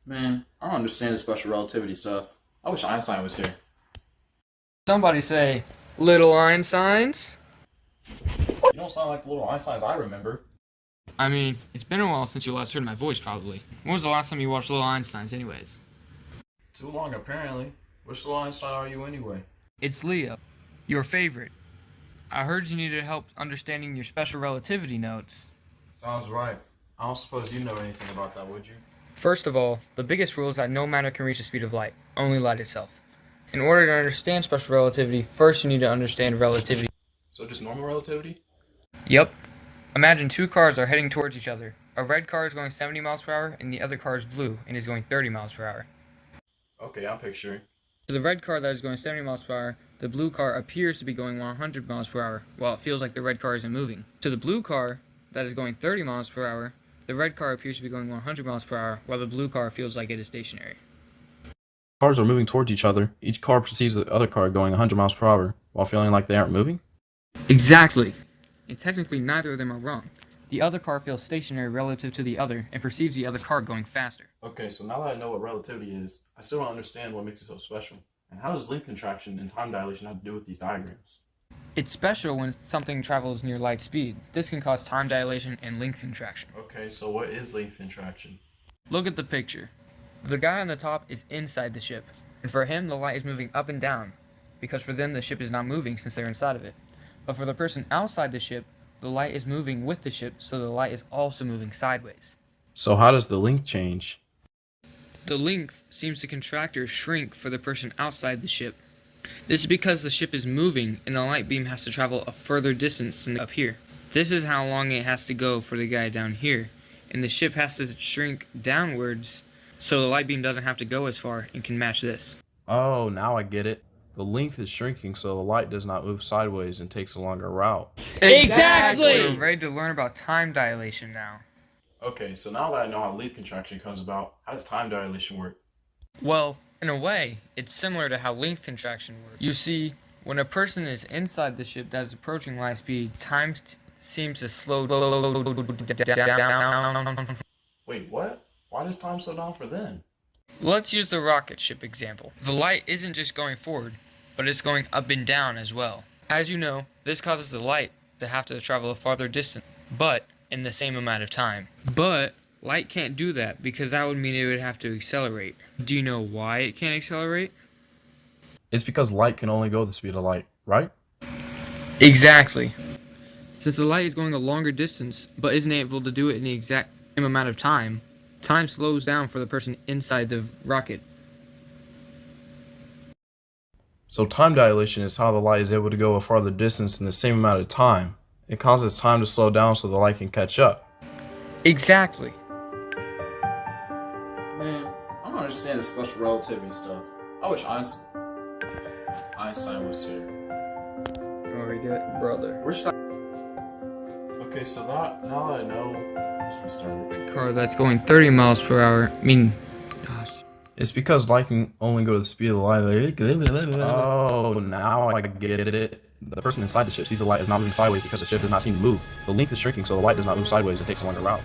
Man, I don't understand the special relativity stuff. I wish Einstein was here. Somebody say, little Einsteins? You don't sound like the little Einsteins I remember. I mean, it's been a while since you last heard my voice, probably. When was the last time you watched Little Einsteins, anyways? Too long, apparently. Which little Einstein are you anyway? It's Leo, your favorite. I heard you needed help understanding your special relativity notes. Sounds right. I don't suppose you know anything about that, would you? First of all, the biggest rule is that no matter can reach the speed of light, only light itself. In order to understand special relativity, first you need to understand relativity. So just normal relativity? Yep. Imagine two cars are heading towards each other. A red car is going 70 miles per hour and the other car is blue and is going 30 miles per hour. Okay, I'm picturing. To the red car that is going 70 miles per hour, the blue car appears to be going 100 miles per hour, while it feels like the red car isn't moving. To the blue car that is going 30 miles per hour, the red car appears to be going 100 miles per hour, while the blue car feels like it is stationary. Cars are moving towards each other. Each car perceives the other car going 100 miles per hour while feeling like they aren't moving? Exactly. And technically neither of them are wrong. The other car feels stationary relative to the other and perceives the other car going faster. Okay, so now that I know what relativity is, I still don't understand what makes it so special. And how does length contraction and time dilation have to do with these diagrams? It's special when something travels near light speed. This can cause time dilation and length contraction. Okay, so what is length contraction? Look at the picture. The guy on the top is inside the ship, and for him the light is moving up and down, because for them the ship is not moving since they're inside of it. But for the person outside the ship, the light is moving with the ship, so the light is also moving sideways. So how does the length change? The length seems to contract or shrink for the person outside the ship. This is because the ship is moving and the light beam has to travel a further distance than up here. This is how long it has to go for the guy down here, and the ship has to shrink downwards so the light beam doesn't have to go as far and can match this. Oh, now I get it. The length is shrinking so the light does not move sideways and takes a longer route. Exactly! We're ready to learn about time dilation now. Okay, so now that I know how length contraction comes about, how does time dilation work? Well, in a way, it's similar to how length contraction works. You see, when a person is inside the ship that is approaching light speed, time seems to slow down. Wait, what? Why does time slow down for them? Let's use the rocket ship example. The light isn't just going forward, but it's going up and down as well. As you know, this causes the light to have to travel a farther distance, but in the same amount of time. But light can't do that because that would mean it would have to accelerate. Do you know why it can't accelerate? It's because light can only go the speed of light, right? Exactly. Since the light is going a longer distance, but isn't able to do it in the exact same amount of time, time slows down for the person inside the rocket. So time dilation is how the light is able to go a farther distance in the same amount of time. It causes time to slow down so the light can catch up. Exactly. Man, I don't understand the special relativity stuff. I wish Einstein was here. You want me to do it, brother? Where should I? Okay, so now that I know, let's restart it. Car that's going 30 miles per hour. Gosh. It's because light can only go to the speed of the light. Oh, now I get it. The person inside the ship sees the light is not moving sideways because the ship does not seem to move. The length is shrinking so the light does not move sideways and takes a longer route.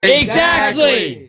Exactly!